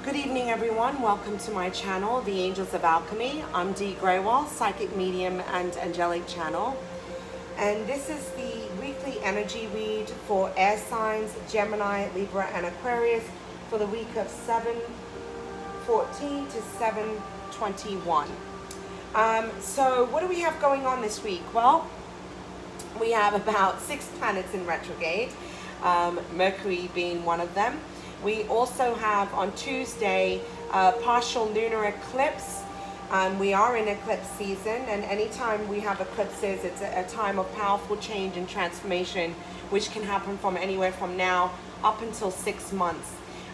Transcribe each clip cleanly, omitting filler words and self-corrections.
Good evening, everyone. Welcome to my channel, the Angels of Alchemy. I'm Dee Grewal, psychic medium and angelic channel. And this is the weekly energy read for air signs, Gemini, Libra, and Aquarius for the week of 7/14 to 7/21. So what do we have going on this week? Well, we have about 6 planets in retrograde, Mercury being one of them. We also have on Tuesday a partial lunar eclipse. We are in eclipse season, and anytime we have eclipses, it's a time of powerful change and transformation, which can happen from anywhere from now up until 6 months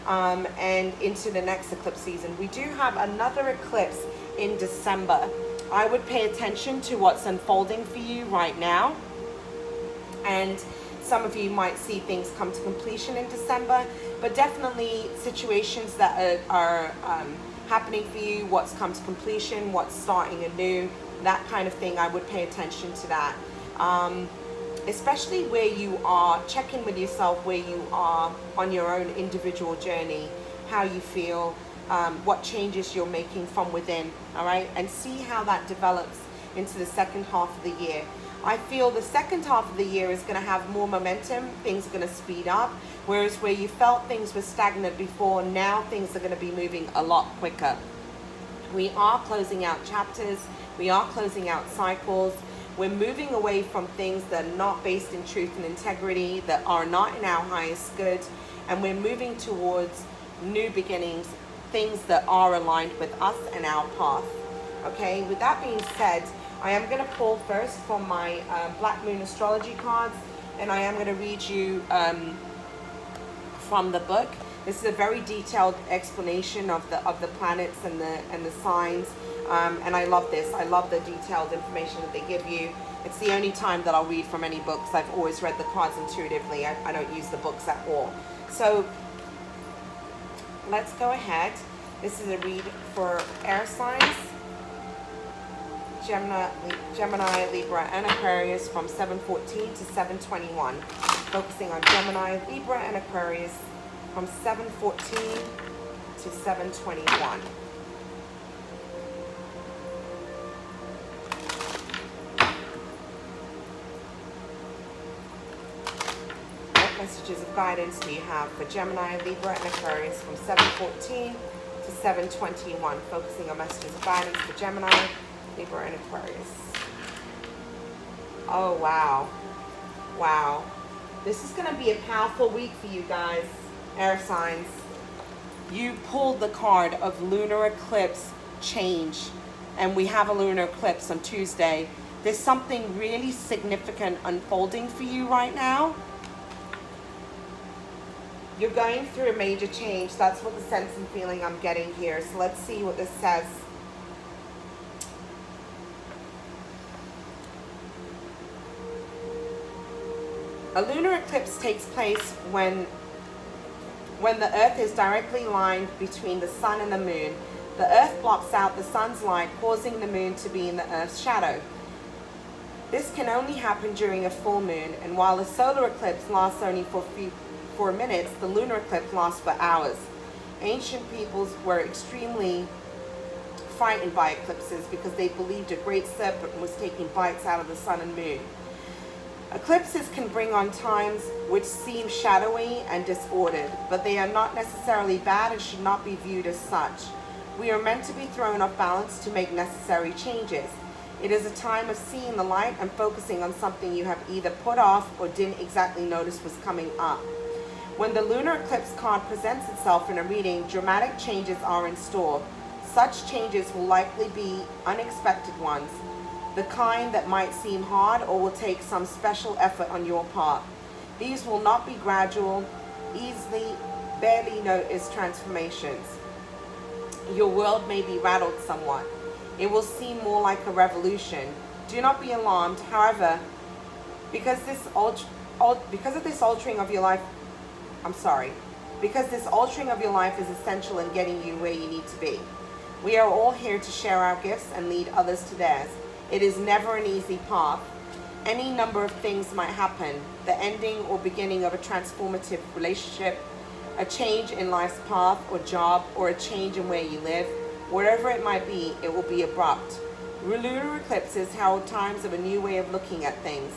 and into the next eclipse season. We do have another eclipse in December. I would pay attention to what's unfolding for you right now, and some of you might see things come to completion in December, but definitely situations that are happening for you, what's come to completion, what's starting anew, that kind of thing. I would pay attention to that. Especially where you are, check in with yourself where you are on your own individual journey, how you feel, what changes you're making from within, all right? And see how that develops into the second half of the year. I feel the second half of the year is going to have more momentum. Things are going to speed up. Whereas where you felt things were stagnant before, now things are going to be moving a lot quicker. We are closing out chapters. We are closing out cycles. We're moving away from things that are not based in truth and integrity, that are not in our highest good. And we're moving towards new beginnings, things that are aligned with us and our path. Okay, with that being said, I am going to pull first from my Black Moon astrology cards, and I am going to read you from the book. This is a very detailed explanation of the planets and the signs, and I love this. I love the detailed information that they give you. It's the only time that I'll read from any books. I've always read the cards intuitively. I don't use the books at all. So let's go ahead. This is a read for air signs. Gemini, Libra, and Aquarius from 7/14 to 7/21. Focusing on Gemini, Libra, and Aquarius from 7/14 to 7/21. What messages of guidance do you have for Gemini, Libra, and Aquarius from 7/14 to 7/21? Focusing on messages of guidance for Gemini, Libra, and Aquarius. Oh, wow. Wow. This is going to be a powerful week for you guys, air signs. You pulled the card of lunar eclipse change, and we have a lunar eclipse on Tuesday. There's something really significant unfolding for you right now. You're going through a major change. That's what the sense and feeling I'm getting here. So let's see what this says. A lunar eclipse takes place when the Earth is directly lined between the Sun and the Moon. The Earth blocks out the Sun's light, causing the Moon to be in the Earth's shadow. This can only happen during a full moon, and while the solar eclipse lasts only for minutes, the lunar eclipse lasts for hours. Ancient peoples were extremely frightened by eclipses because they believed a great serpent was taking bites out of the Sun and Moon. Eclipses can bring on times which seem shadowy and disordered, but they are not necessarily bad and should not be viewed as such. We are meant to be thrown off balance to make necessary changes. It is a time of seeing the light and focusing on something you have either put off or didn't exactly notice was coming up. When the lunar eclipse card presents itself in a reading, dramatic changes are in store. Such changes will likely be unexpected ones, the kind that might seem hard or will take some special effort on your part. These will not be gradual, easily, barely noticed transformations. Your world may be rattled somewhat. It will seem more like a revolution. Do not be alarmed, however, because this altering of your life is essential in getting you where you need to be. We are all here to share our gifts and lead others to theirs. It is never an easy path. Any number of things might happen. The ending or beginning of a transformative relationship, a change in life's path or job, or a change in where you live. Whatever it might be, it will be abrupt. Lunar eclipses herald times of a new way of looking at things.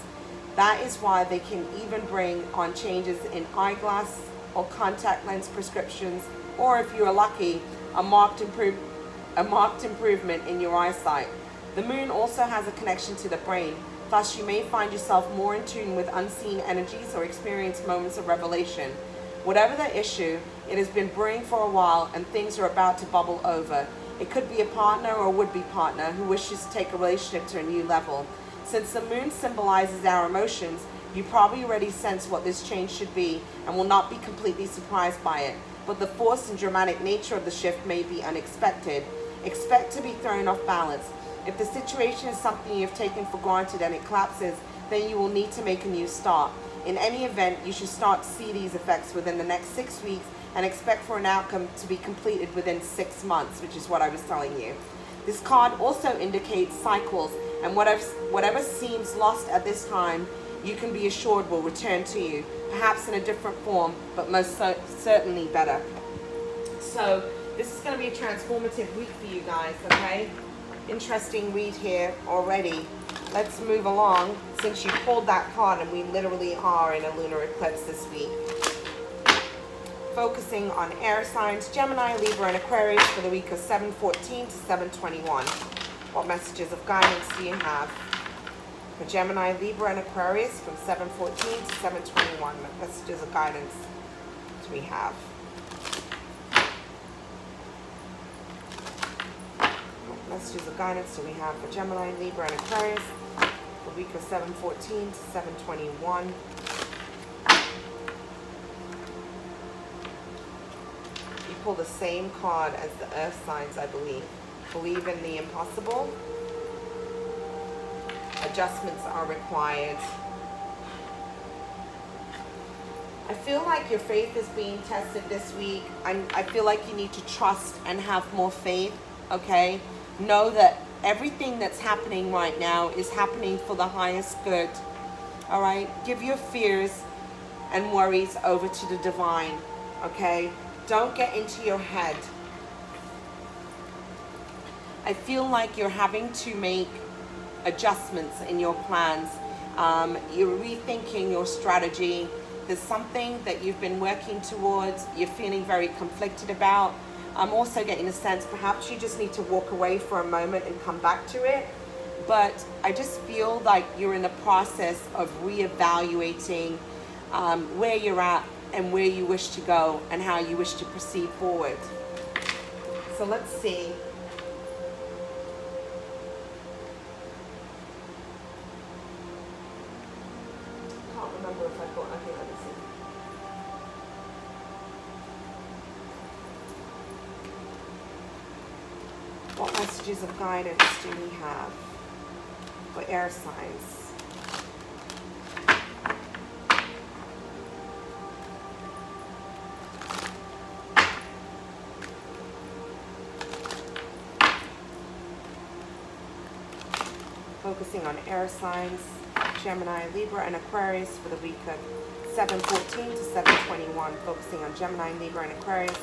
That is why they can even bring on changes in eyeglass or contact lens prescriptions, or if you are lucky, a marked improvement in your eyesight. The moon also has a connection to the brain. Thus, you may find yourself more in tune with unseen energies or experience moments of revelation. Whatever the issue, it has been brewing for a while and things are about to bubble over. It could be a partner or would-be partner who wishes to take a relationship to a new level. Since the moon symbolizes our emotions, you probably already sense what this change should be and will not be completely surprised by it. But the force and dramatic nature of the shift may be unexpected. Expect to be thrown off balance. If the situation is something you've taken for granted and it collapses, then you will need to make a new start. In any event, you should start to see these effects within the next 6 weeks and expect for an outcome to be completed within 6 months, which is what I was telling you. This card also indicates cycles, and whatever seems lost at this time, you can be assured will return to you, perhaps in a different form, but most certainly better. So this is going to be a transformative week for you guys, okay? Interesting read here already. Let's move along, since you pulled that card and we literally are in a lunar eclipse this week. Focusing on air signs, Gemini, Libra, and Aquarius for the week of 7/14 to 7/21. What messages of guidance do you have for Gemini, Libra, and Aquarius from 7/14 to 7/21? What messages of guidance do we have? Messages of guidance do we have for Gemini, Libra, and Aquarius for the week of 7/14 to 7/21. You pull the same card as the earth signs, I believe. Believe in the impossible. Adjustments are required. I feel like your faith is being tested this week. I feel like you need to trust and have more faith, okay? Know that everything that's happening right now is happening for the highest good, all right? Give your fears and worries over to the divine, okay? Don't get into your head. I feel like you're having to make adjustments in your plans. You're rethinking your strategy. There's something that you've been working towards, you're feeling very conflicted about. I'm also getting a sense perhaps you just need to walk away for a moment and come back to it. But I just feel like you're in the process of reevaluating where you're at and where you wish to go and how you wish to proceed forward. So let's see. I can't remember if I thought, okay, let me see. What messages of guidance do we have for air signs? Focusing on air signs, Gemini, Libra, and Aquarius for the week of 7/14 to 7/21. Focusing on Gemini, Libra, and Aquarius,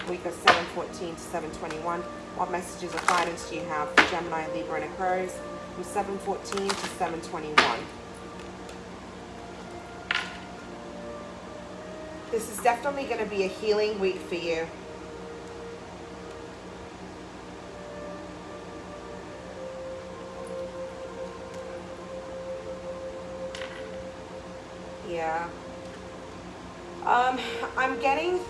week of 7/14 to 7/21. What messages of guidance do you have for Gemini, Libra, and Aquarius from 7/14 to 7/21? This is definitely going to be a healing week for you. Yeah. I'm getting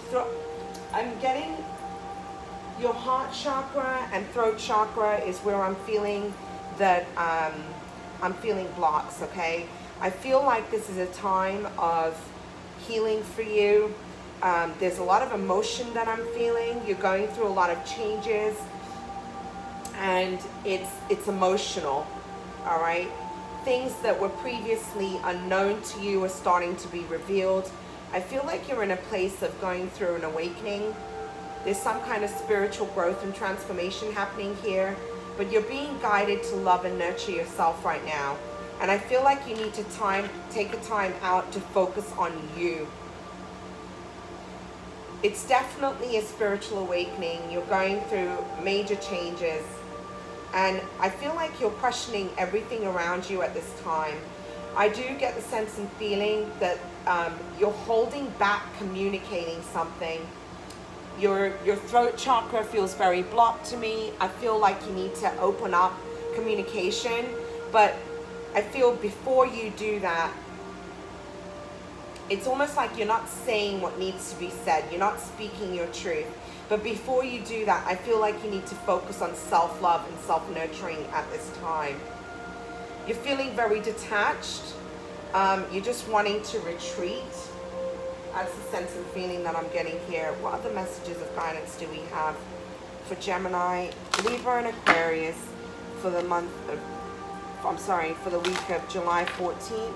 your heart chakra and throat chakra is where I'm feeling that I'm feeling blocks, okay? I feel like this is a time of healing for you. There's a lot of emotion that I'm feeling. You're going through a lot of changes and it's emotional, all right? Things that were previously unknown to you are starting to be revealed. I feel like you're in a place of going through an awakening. There's some kind of spiritual growth and transformation happening here, but you're being guided to love and nurture yourself right now. And I feel like you need to take a time out to focus on you. It's definitely a spiritual awakening. You're going through major changes. And I feel like you're questioning everything around you at this time. I do get the sense and feeling that you're holding back communicating something. Your throat chakra feels very blocked to me. I feel like you need to open up communication. But I feel before you do that, it's almost like you're not saying what needs to be said. You're not speaking your truth. But before you do that, I feel like you need to focus on self-love and self-nurturing at this time. You're feeling very detached. You're just wanting to retreat. That's the sense and feeling that I'm getting here. What other messages of guidance do we have for Gemini, Libra, and Aquarius for the month of, for the week of July 14th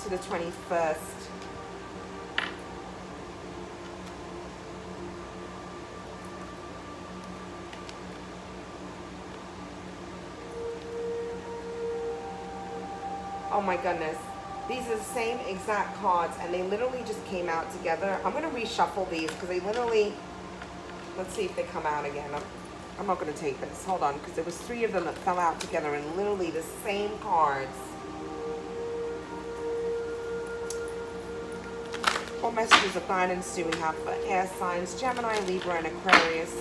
to the 21st? Oh my goodness. These are the same exact cards and they literally just came out together. I'm going to reshuffle these because they literally, let's see if they come out again. I'm not going to take this. Hold on, because there was 3 of them that fell out together and literally the same cards. What messages of guidance do we have for air signs? Gemini, Libra, and Aquarius.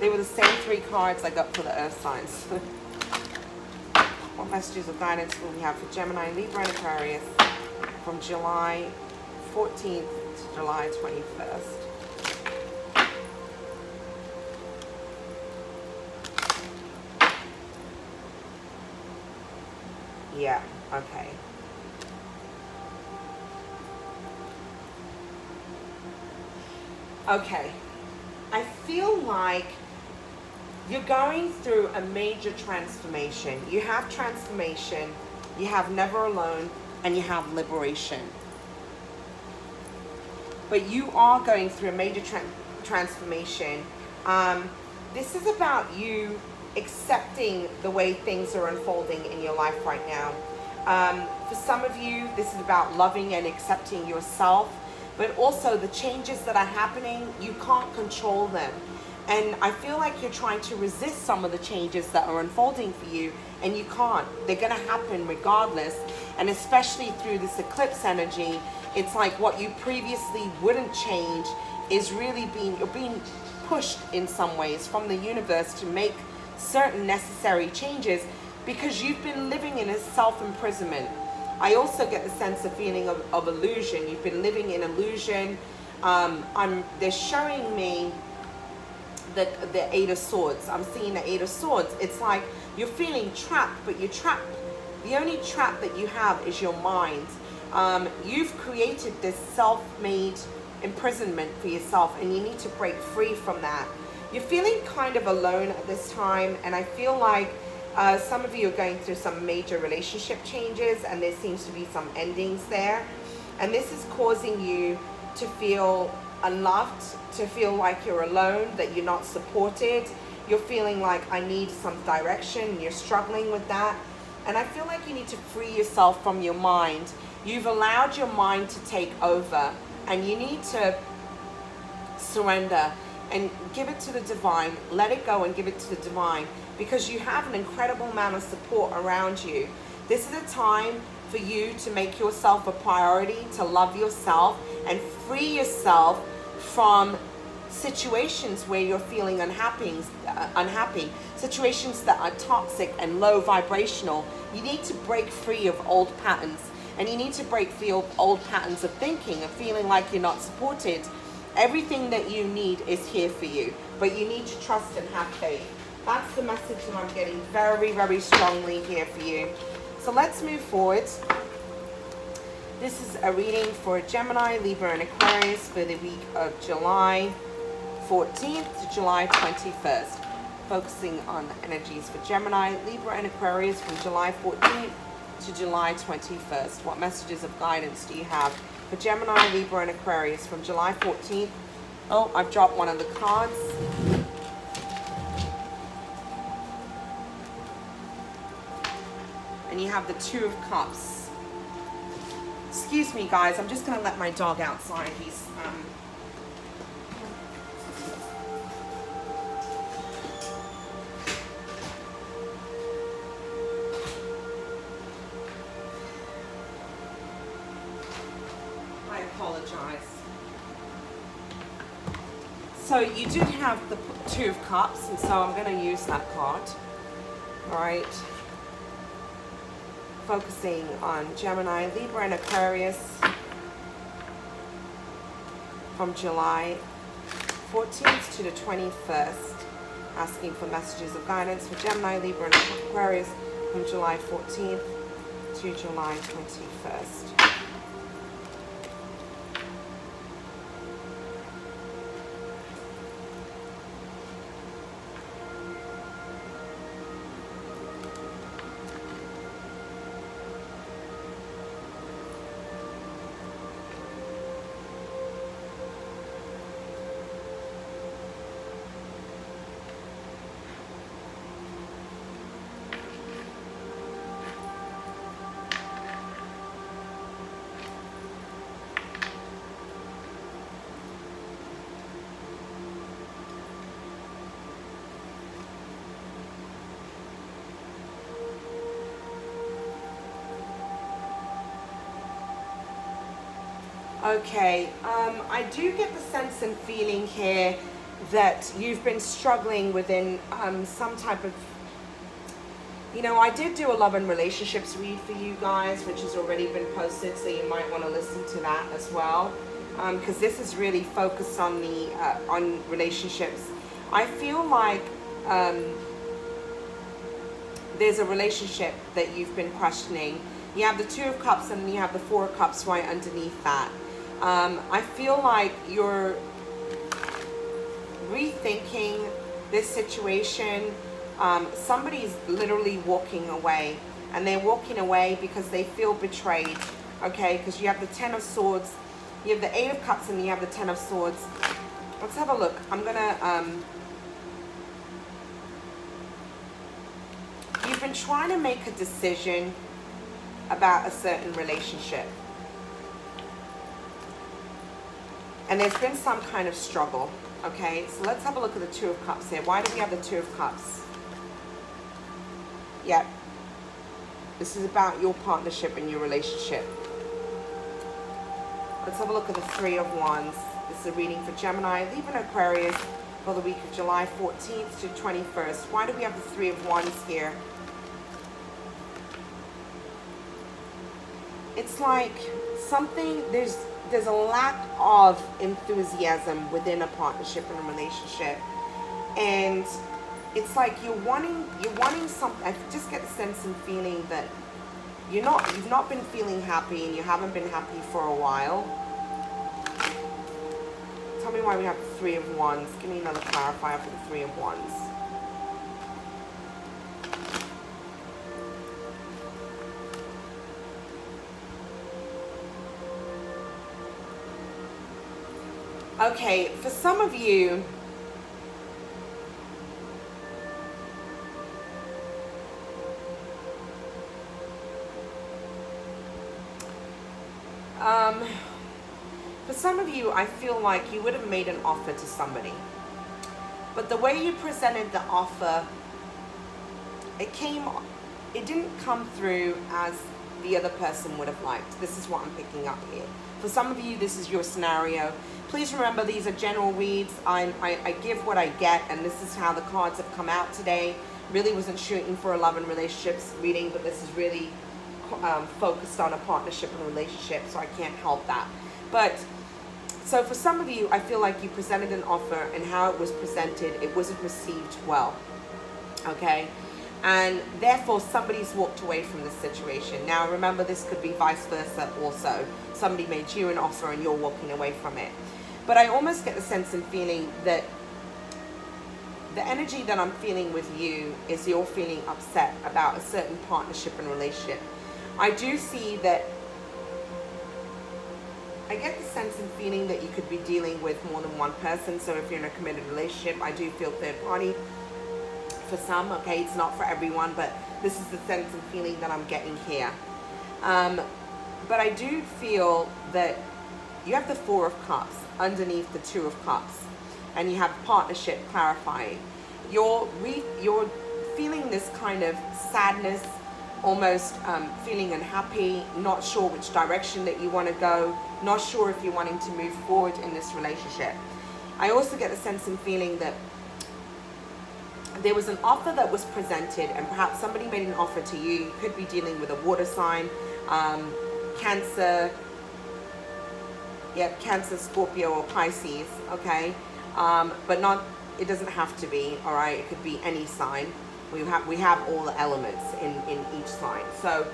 They were the same 3 cards I got for the earth signs. What messages of guidance will we have for Gemini, Libra, and Aquarius from July 14th to July 21st? Yeah, okay. Okay. I feel like you're going through a major transformation. You have transformation, you have never alone, and you have liberation. But you are going through a major transformation. This is about you accepting the way things are unfolding in your life right now. For some of you, this is about loving and accepting yourself, but also the changes that are happening, you can't control them. And I feel like you're trying to resist some of the changes that are unfolding for you, and you can't. They're going to happen regardless. And especially through this eclipse energy, it's like what you previously wouldn't change is really being pushed in some ways from the universe to make certain necessary changes because you've been living in a self-imprisonment. I also get the sense of feeling of illusion. You've been living in illusion. They're showing me the 8 of Swords. I'm seeing the 8 of Swords. It's like you're feeling trapped, but you're trapped. The only trap that you have is your mind. You've created this self-made imprisonment for yourself, and you need to break free from that. You're feeling kind of alone at this time, and I feel like some of you are going through some major relationship changes, and there seems to be some endings there. And this is causing you to feel unloved, to feel like you're alone, that you're not supported. You're feeling like I need some direction, and you're struggling with that. And I feel like you need to free yourself from your mind. You've allowed your mind to take over, and you need to surrender and give it to the divine. Let it go and give it to the divine, because you have an incredible amount of support around you. This is a time for you to make yourself a priority, to love yourself and free yourself from situations where you're feeling unhappy, situations that are toxic and low vibrational. You need to break free of old patterns, and you need to break free of old patterns of thinking, of feeling like you're not supported. Everything that you need is here for you, but you need to trust and have faith. That's the message that I'm getting very, very strongly here for you. So let's move forward. This is a reading for Gemini, Libra, and Aquarius for the week of July 14th to July 21st. Focusing on the energies for Gemini, Libra, and Aquarius from July 14th to July 21st. What messages of guidance do you have for Gemini, Libra, and Aquarius from July 14th? Oh, I've dropped one of the cards. And you have the 2 of Cups. excuse me, guys. I'm just going to let my dog outside. He's I apologize. So you did have the Two of Cups, and so I'm going to use that card. All right. Focusing on Gemini, Libra, and Aquarius from July 14th to the 21st. Asking for messages of guidance for Gemini, Libra, and Aquarius from July 14th to July 21st. Okay, I do get the sense and feeling here that you've been struggling within some type of, you know, I did do a love and relationships read for you guys, which has already been posted, so you might want to listen to that as well, because this is really focused on the on relationships. I feel like there's a relationship that you've been questioning. You have the Two of Cups and you have the Four of Cups right underneath that. I feel like you're rethinking this situation. Somebody's literally walking away, and they're walking away because they feel betrayed, okay? Because you have the Ten of Swords, you have the Eight of Cups, and you have the Ten of Swords. Let's have a look. I'm gonna, you've been trying to make a decision about a certain relationship, and there's been some kind of struggle, okay? So let's have a look at the Two of Cups here. Why do we have the Two of Cups? Yep. This is about your partnership and your relationship. Let's have a look at the Three of Wands. This is a reading for Gemini, Libra, and Aquarius for the week of July 14th to 21st. Why do we have the Three of Wands here? It's like something, there's a lack of enthusiasm within a partnership and a relationship, and it's like you're wanting something. I just get the sense and feeling that you've not been feeling happy, and you haven't been happy for a while. Tell me why we have the Three of Wands. Give me another clarifier for the Three of Wands. Okay, for some of you, I feel like you would have made an offer to somebody, but the way you presented the offer, it didn't come through as the other person would have liked. This is what I'm picking up here. For some of you, this is your scenario. Please remember, these are general reads. I give what I get, and this is how the cards have come out today. Really wasn't shooting for a love and relationships reading, but this is really focused on a partnership and relationship, so I can't help that. But so for some of you, I feel like you presented an offer, and how it was presented, it wasn't received well, okay? And therefore, somebody's walked away from this situation. Now, remember, this could be vice versa also. Somebody made you an offer and you're walking away from it. But I almost get the sense and feeling that the energy that I'm feeling with you is you're feeling upset about a certain partnership and relationship. I do see that, I get the sense and feeling that you could be dealing with more than one person. So if you're in a committed relationship, I do feel third party for some, okay? It's not for everyone, but this is the sense and feeling that I'm getting here. But I do feel that you have the Four of Cups underneath the Two of Cups, and you have partnership clarifying. You're feeling this kind of sadness, almost feeling unhappy, not sure which direction that you want to go, not sure if you're wanting to move forward in this relationship. I also get a sense and feeling that there was an offer that was presented, and perhaps somebody made an offer to you. You could be dealing with a water sign, Cancer, Cancer, Scorpio, or Pisces, okay? But not, it doesn't have to be, all right? It could be any sign. We have all the elements in each sign. So,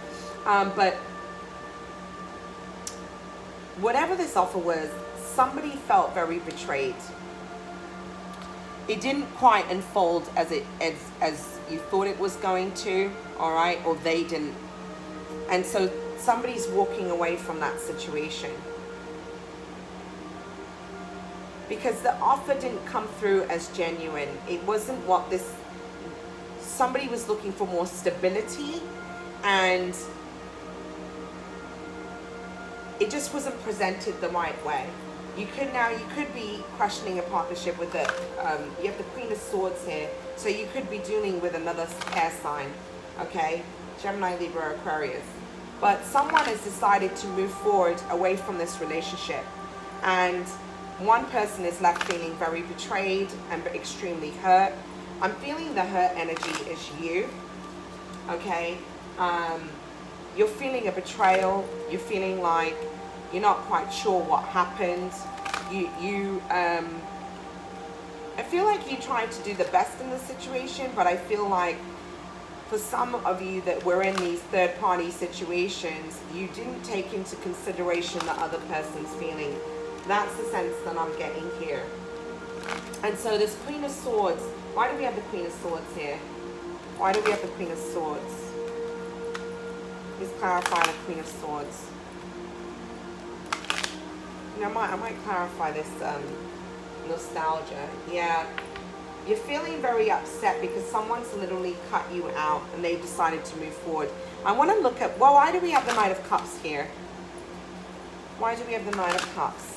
but whatever this offer was, somebody felt very betrayed. It didn't quite unfold as you thought it was going to, all right? Or they didn't. And so somebody's walking away from that situation, because the offer didn't come through as genuine. It wasn't what this, somebody was looking for more stability, and it just wasn't presented the right way. You could be questioning a partnership with you have the Queen of Swords here, so you could be dealing with another air sign, okay? Gemini, Libra, Aquarius. But someone has decided to move forward away from this relationship, and one person is left feeling very betrayed and extremely hurt. I'm feeling the hurt energy is you, okay? You're feeling a betrayal. You're feeling like you're not quite sure what happened. I feel like you tried to do the best in the situation, but I feel like for some of you that were in these third-party situations, you didn't take into consideration the other person's feeling. That's the sense that I'm getting here. And so this Queen of Swords, why do we have the Queen of Swords here? Why do we have the Queen of Swords? Please clarify the Queen of Swords. You know, I might clarify this nostalgia. Yeah. You're feeling very upset because someone's literally cut you out and they decided to move forward. I want to look at, well, why do we have the Knight of Cups here? Why do we have the Knight of Cups?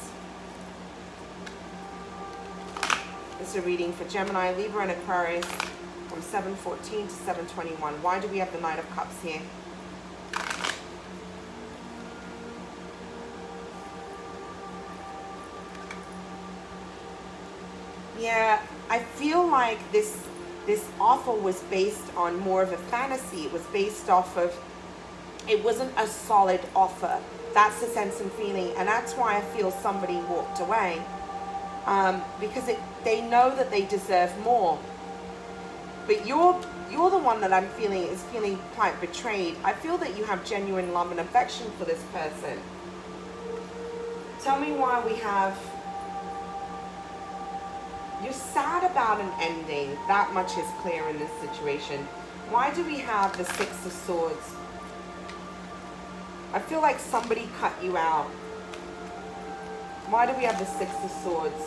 This is a reading for Gemini, Libra, and Aquarius from 7/14 to 7/21. Why do we have the Knight of Cups here? Yeah, I feel like this offer was based on more of a fantasy. It was based off of, it wasn't a solid offer. That's the sense and feeling, and that's why I feel somebody walked away, because they know that they deserve more. But you're the one that I'm feeling is feeling quite betrayed. I feel that you have genuine love and affection for this person. Tell me why we have. You're sad about an ending. That much is clear in this situation. Why do we have the Six of Swords? I feel like somebody cut you out. Why do we have the Six of Swords?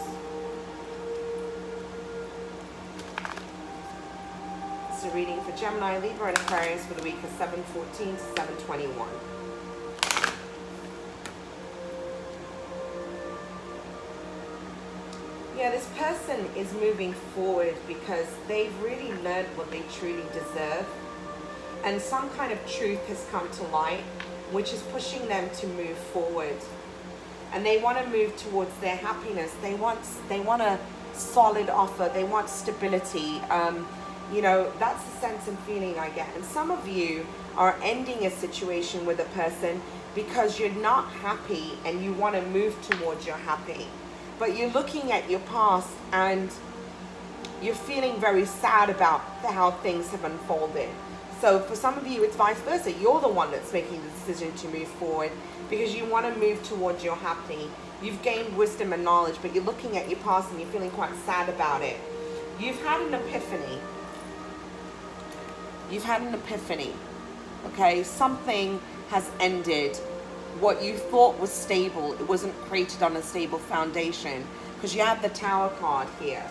It's a reading for Gemini, Libra, and Aquarius for the week of 7/14 to 7/21. Yeah, this person is moving forward because they've really learned what they truly deserve. And some kind of truth has come to light, which is pushing them to move forward. And they want to move towards their happiness. They want a solid offer. They want stability. You know, that's the sense and feeling I get. And some of you are ending a situation with a person because you're not happy and you want to move towards your happy. But you're looking at your past and you're feeling very sad about how things have unfolded. So for some of you, it's vice versa. You're the one that's making the decision to move forward because you want to move towards your happy. You've gained wisdom and knowledge, but you're looking at your past and you're feeling quite sad about it. You've had an epiphany. You've had an epiphany. Okay? Something has ended. What you thought was stable, it wasn't created on a stable foundation, because you have the Tower card here.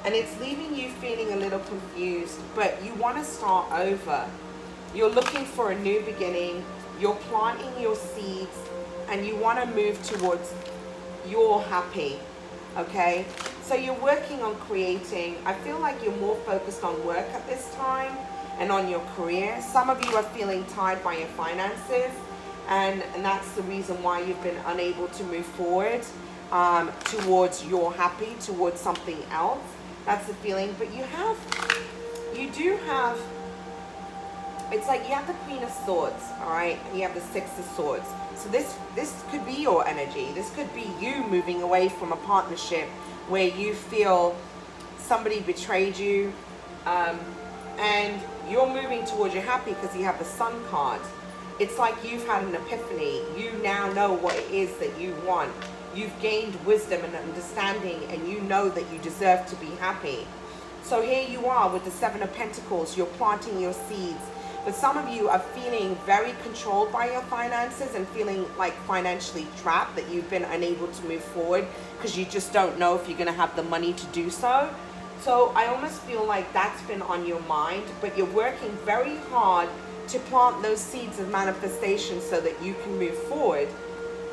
And it's leaving you feeling a little confused, but you want to start over. You're looking for a new beginning. you're planting your seeds and you want to move towards your happy, okay? So you're working on creating. I feel like you're more focused on work at this time and on your career. Some of you are feeling tied by your finances, and that's the reason why you've been unable to move forward towards your happy, towards something else. That's the feeling. But you do have, it's like you have the Queen of Swords, all right? And you have the Six of Swords. So this could be your energy. This could be you moving away from a partnership where you feel somebody betrayed you, and you're moving towards your happy because you have the Sun card. It's like you've had an epiphany. You now know what it is that you want. You've gained wisdom and understanding, and you know that you deserve to be happy. So here you are with the Seven of Pentacles. You're planting your seeds. But some of you are feeling very controlled by your finances and feeling like financially trapped, that you've been unable to move forward because you just don't know if you're going to have the money to do so. So I almost feel like that's been on your mind, but you're working very hard to plant those seeds of manifestation so that you can move forward.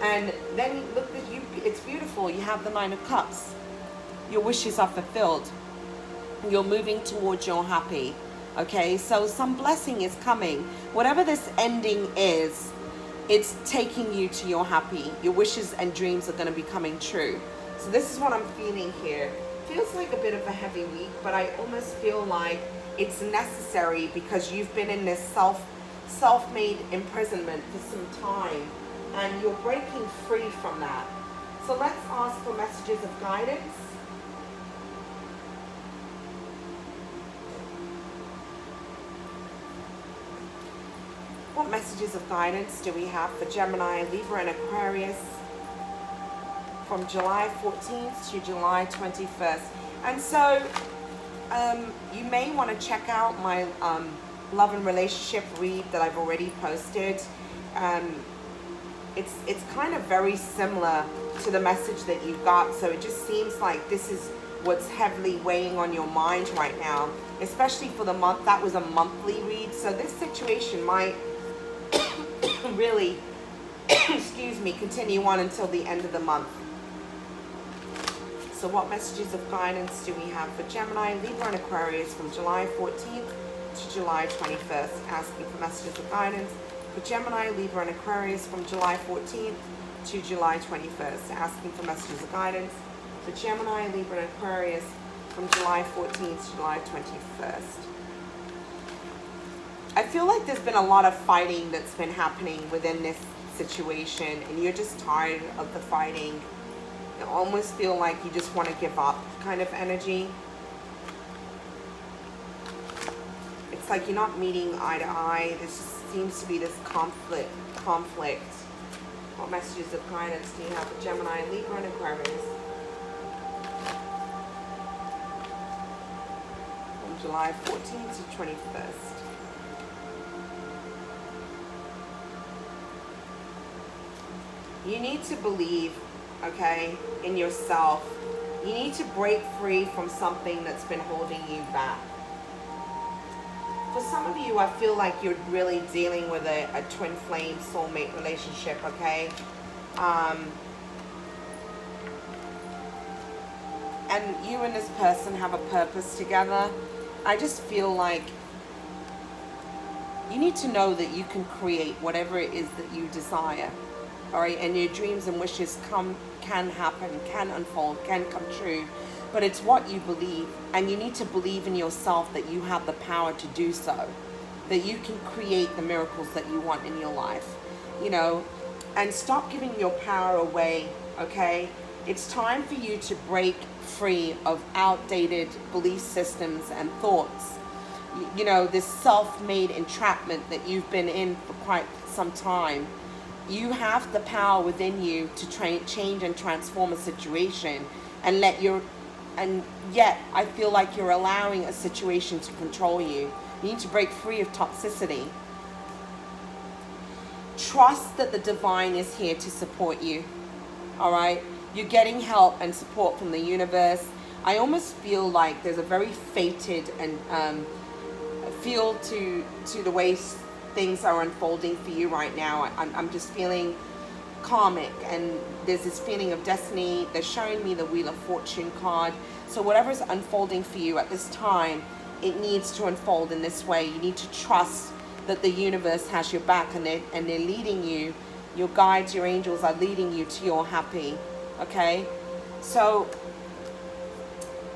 And then look at you, it's beautiful. You have the Nine of Cups. Your wishes are fulfilled. You're moving towards your happy. Okay, so some blessing is coming. Whatever this ending is, it's taking you to your happy. Your wishes and dreams are going to be coming true. So this is what I'm feeling here. Feels like a bit of a heavy week, but I almost feel like it's necessary because you've been in this self-made imprisonment for some time, and you're breaking free from that. So let's ask for messages of guidance. What messages of guidance do we have for Gemini, Libra, and Aquarius from July 14th to July 21st? And so you may want to check out my love and relationship read that I've already posted. It's kind of very similar to the message that you got. So it just seems like this is what's heavily weighing on your mind right now, especially for the month. That was a monthly read. So this situation might really, excuse me, continue on until the end of the month. So what messages of guidance do we have for Gemini, Libra, and Aquarius from July 14th to July 21st? Asking for messages of guidance for Gemini, Libra, and Aquarius from July 14th to July 21st. Asking for messages of guidance for Gemini, Libra, and Aquarius from July 14th to July 21st. I feel like there's been a lot of fighting that's been happening within this situation, and you're just tired of the fighting. You almost feel like you just want to give up kind of energy. It's like you're not meeting eye to eye. There just seems to be this conflict. What messages of guidance do you have for Gemini, Libra, and Aquarius from July 14th to 21st? You need to believe, okay, in yourself. You need to break free from something that's been holding you back. For some of you, I feel like you're really dealing with a twin flame soulmate relationship, okay? And you and this person have a purpose together. I just feel like you need to know that you can create whatever it is that you desire. All right, and your dreams and wishes can happen, can unfold, can come true, but it's what you believe, and you need to believe in yourself that you have the power to do so, that you can create the miracles that you want in your life, you know, and stop giving your power away, okay? It's time for you to break free of outdated belief systems and thoughts. You know, this self-made entrapment that you've been in for quite some time. You have the power within you to change and transform a situation, and yet I feel like you're allowing a situation to control you. You need to break free of toxicity. Trust that the divine is here to support you. All right? You're getting help and support from the universe. I almost feel like there's a very fated and feel to the way things are unfolding for you right now. I'm just feeling karmic, and there's this feeling of destiny. They're showing me the Wheel of Fortune card. So whatever's unfolding for you at this time, it needs to unfold in this way. You need to trust that the universe has your back, and they're leading you. Your guides, your angels are leading you to your happy. Okay, so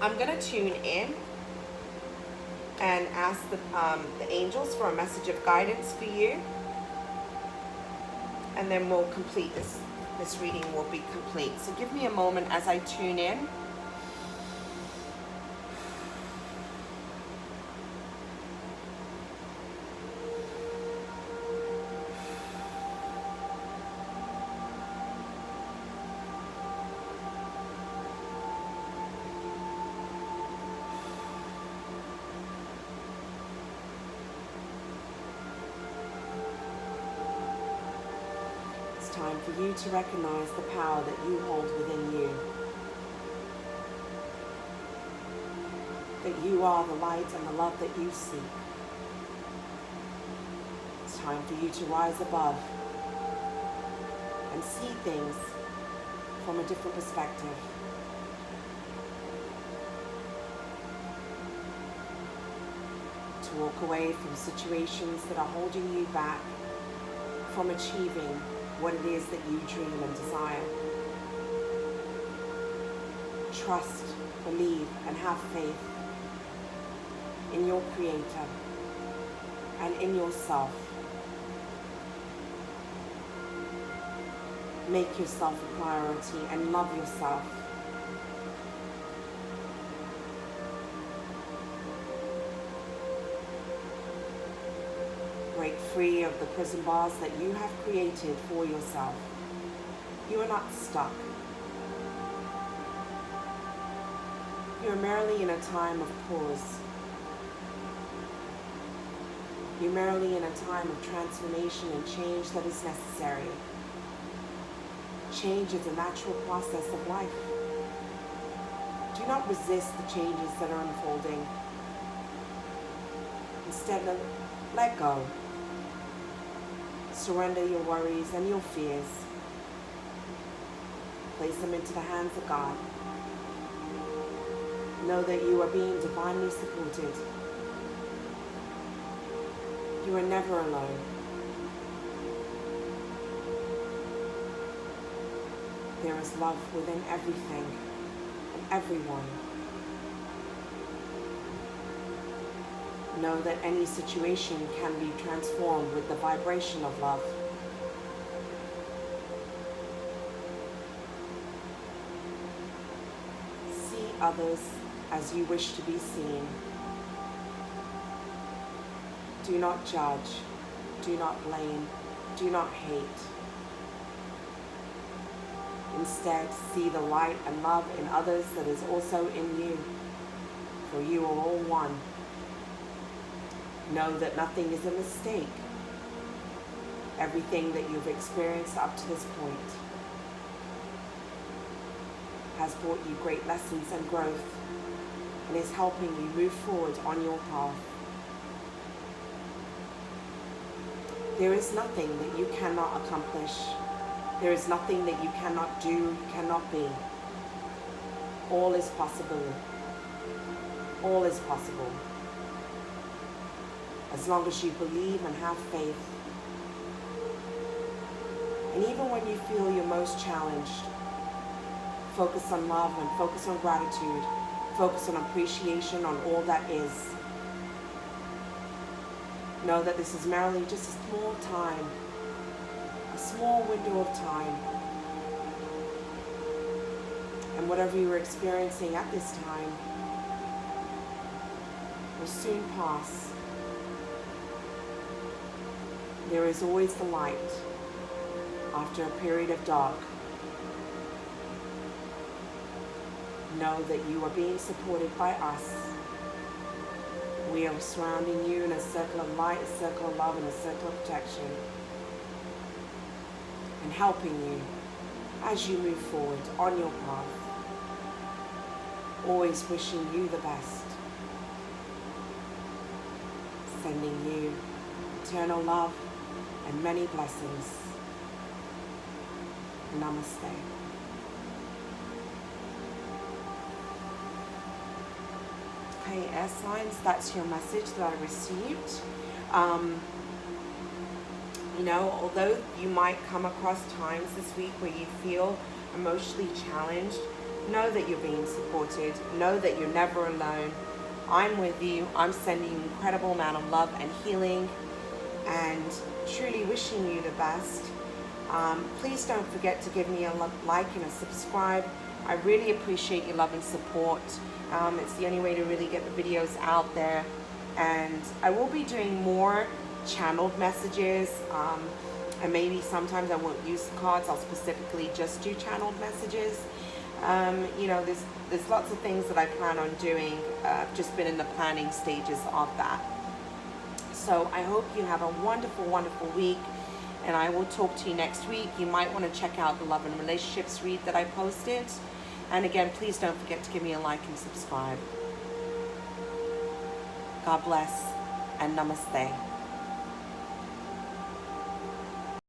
I'm gonna tune in and ask the angels for a message of guidance for you, and then we'll complete this reading will be complete. So give me a moment as I tune in. Time for you to recognize the power that you hold within you. That you are the light and the love that you seek. It's time for you to rise above and see things from a different perspective. To walk away from situations that are holding you back from achieving what it is that you dream and desire. Trust, believe, and have faith in your Creator and in yourself. Make yourself a priority and love yourself. Break free of the prison bars that you have created for yourself. You are not stuck. You are merely in a time of pause. You're merely in a time of transformation and change that is necessary. Change is a natural process of life. Do not resist the changes that are unfolding. Instead, let go. Surrender your worries and your fears. Place them into the hands of God. Know that you are being divinely supported. You are never alone. There is love within everything and everyone. Know that any situation can be transformed with the vibration of love. See others as you wish to be seen. Do not judge. Do not blame. Do not hate. Instead, see the light and love in others that is also in you, for you are all one. Know that nothing is a mistake. Everything that you've experienced up to this point has brought you great lessons and growth, and is helping you move forward on your path. There is nothing that you cannot accomplish. There is nothing that you cannot do, cannot be. All is possible. All is possible. As long as you believe and have faith. And even when you feel you're most challenged, focus on love and focus on gratitude. Focus on appreciation on all that is. Know that this is merely just a small time, a small window of time. And whatever you're experiencing at this time will soon pass. There is always the light after a period of dark. Know that you are being supported by us. We are surrounding you in a circle of light, a circle of love, and a circle of protection. And helping you as you move forward on your path. Always wishing you the best. Sending you eternal love, and many blessings. Namaste. Okay, air signs, that's your message that I received. You know, although you might come across times this week where you feel emotionally challenged, know that you're being supported. Know that you're never alone. I'm with you. I'm sending you an incredible amount of love and healing, and truly wishing you the best. Please don't forget to give me a like and a subscribe. I really appreciate your love and support. It's the only way to really get the videos out there. And I will be doing more channeled messages, and maybe sometimes I won't use the cards. I'll specifically just do channeled messages. You know, there's lots of things that I plan on doing. I've just been in the planning stages of that. So I hope you have a wonderful, wonderful week, and I will talk to you next week. You might want to check out the Love and Relationships read that I posted. And again, please don't forget to give me a like and subscribe. God bless and namaste.